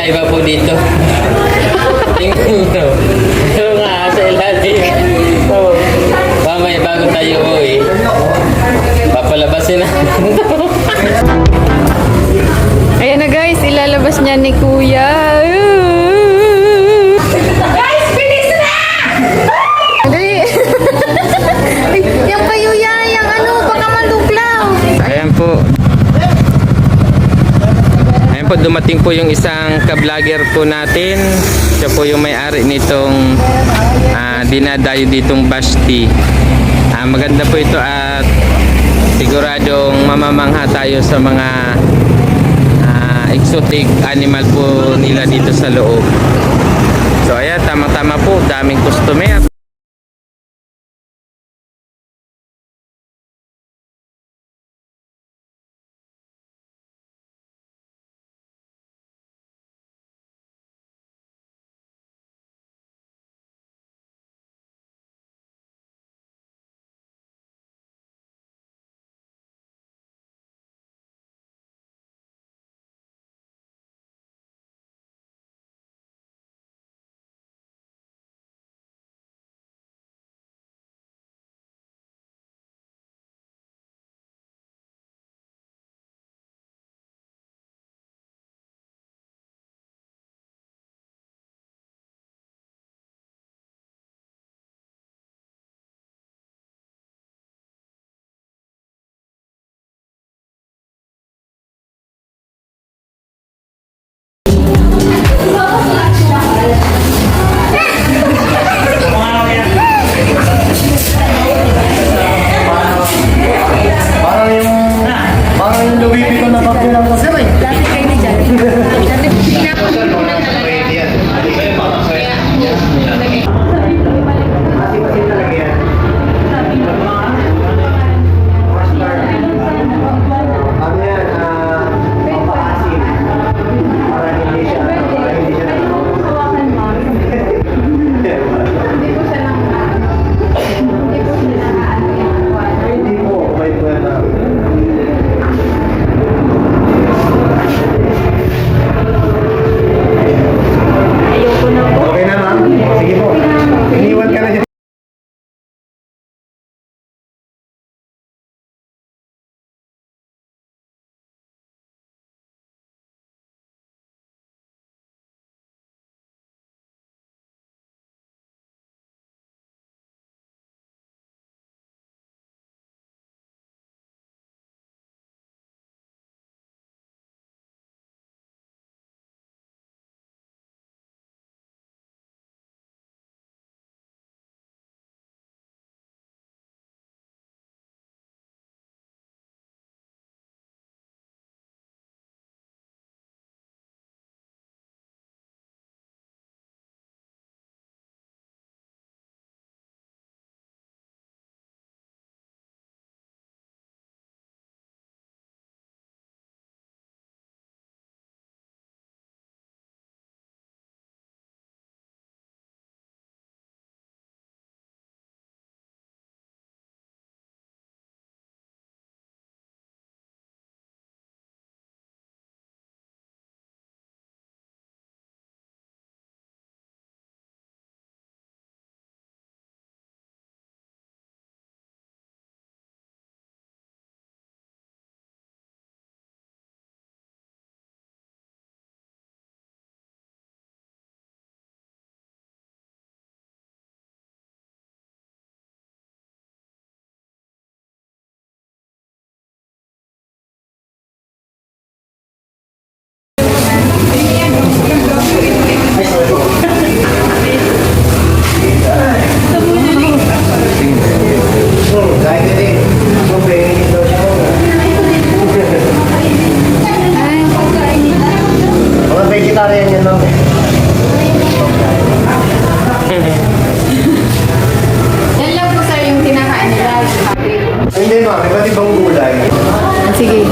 kakaiba po dito. Tingnan mo. Pero nga, sa ilalim. So, mamaya bago tayo uwi, papalabasin na. Ayan na guys, ilalabas niya ni Kuya. Guys, bilis na! Dali. Yung payuya, yung ano, baka maluglaw. Ayan po. Ayan po, dumating po yung isang ka-vlogger po natin. Siya po yung may-ari nitong dinadayo ditong Basti. Maganda po ito at siguradong mamamangha tayo sa mga exotic animal po nila dito sa loob. So ayan, tama-tama po, daming customer. Parang yung Louis Vuitton na kapilang ko sir eh. Lapit kayo na dyan. Pinapagod ko na talaga. Ano yan, pampaasim. Para hindi siya hindi po, may pwede. Ayoko na po. Okay na ma'am? Sige po. Iniwan ka na dyan. Vegetarian yan ma'am. Yan lang po sir yung kinakain nila. Hindi ma'am, iba't ibang gulay. Sige.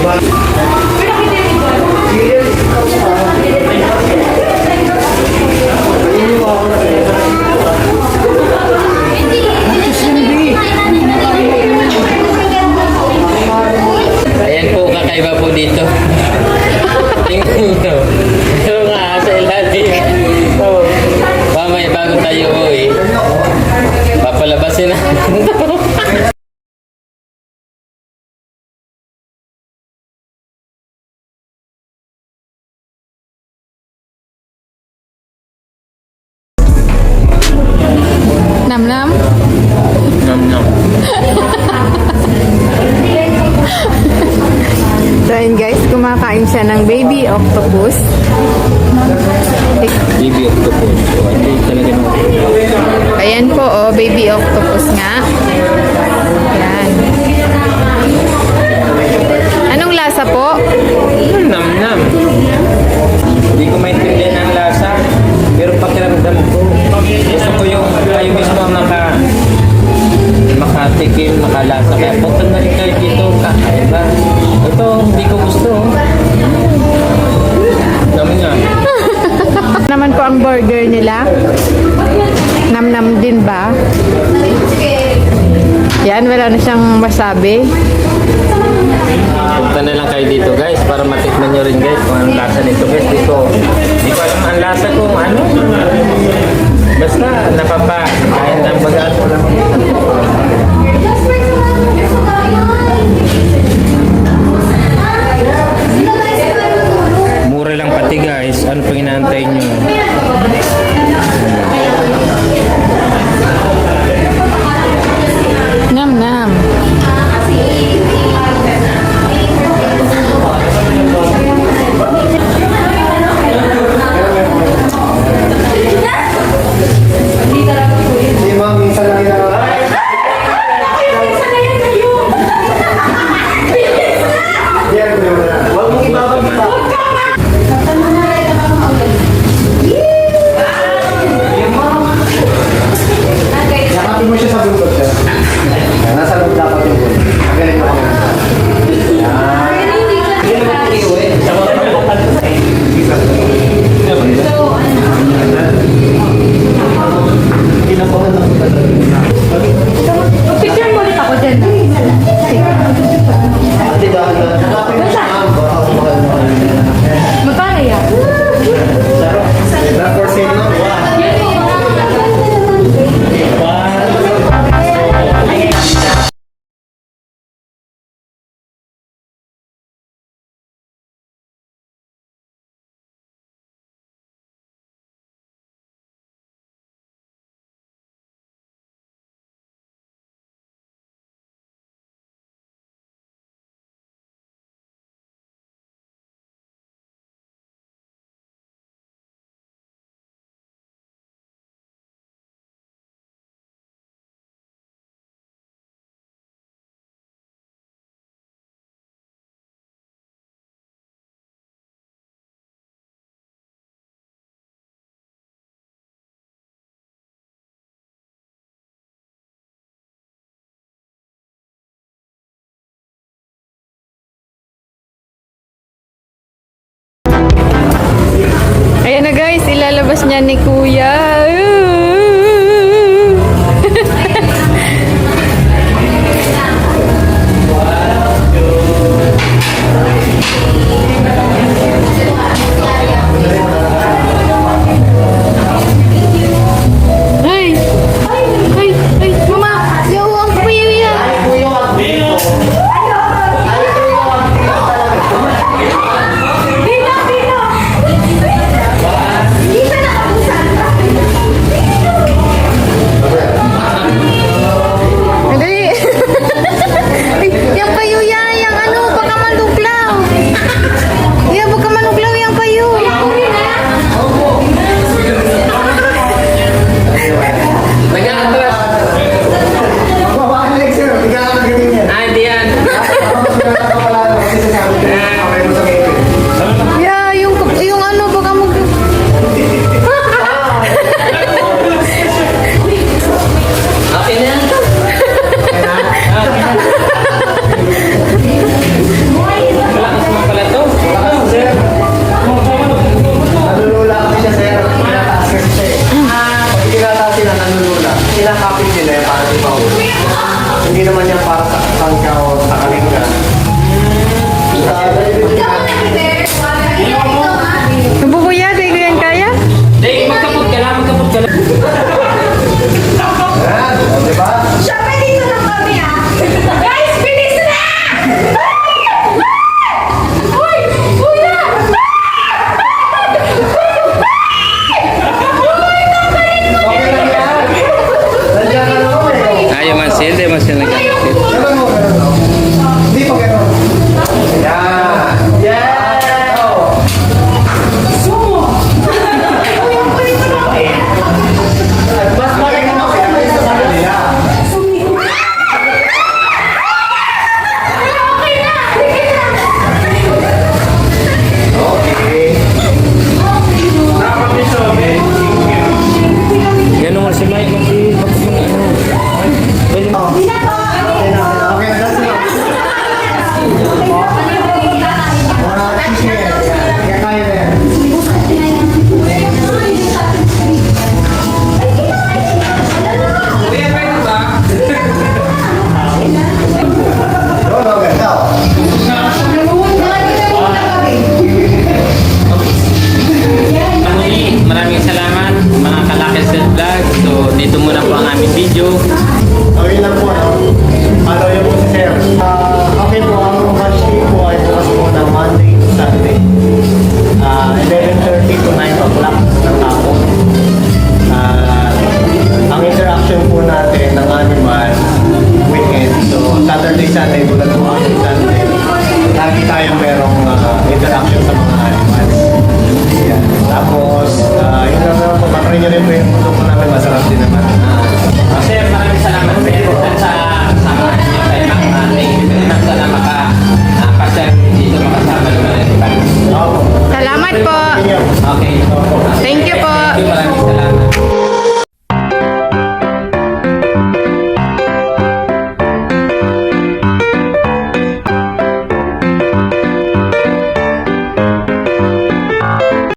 Ayan po, kakaiba po dito. Tingnan mo. Pero nga, sa ilalim. Oh. Mamaya bago tayo uwi, papalabasin na. Nam-nam. Nom nom. So yun guys, kumakain siya ng baby octopus. Baby octopus. So, ito talaga naman. Ayan po, oh, baby octopus nga. Yan. Anong lasa po? Nam nam. Hindi ko maintindihan ang lasa. Pero pakiramdam ko. Gusto ko yung kayo mismo ang makatikim, makalasa. Kaya punta na rin kayo dito. Kakaiba. Ito, hindi ko gusto. Nam nga. Naman po ang burger nila. Nam-nam din ba? Yan, wala na siyang masabi. Punta na lang kayo dito guys para matikman nyo rin guys kung anong lasa nito guys. Di ko alam ang lasa kung ano. Basta napapakain ng bagat. Mura lang pati guys. Ano pang inaantay nyo? Nam-nam. Hindi ma'am, minsan lang yun. Huwag mong ibabagta. Yakapin mo siya sa bundok siya. Nasa loob dapat yung bundok. Magaling mo kami. Picture mo ulit ako dyan. Ate, dahan-dahan. Yakapin mo siya ma'am. Baka mahal. Magkano yan? Na for sale no? Ayan na guys, ilalabas niya ni Kuya. Ay! Ay! Ay! Mama! Yawang kuya yan! Dito! Dito! Dito na kapusan! Okay. Thank you po. Maraming salamat.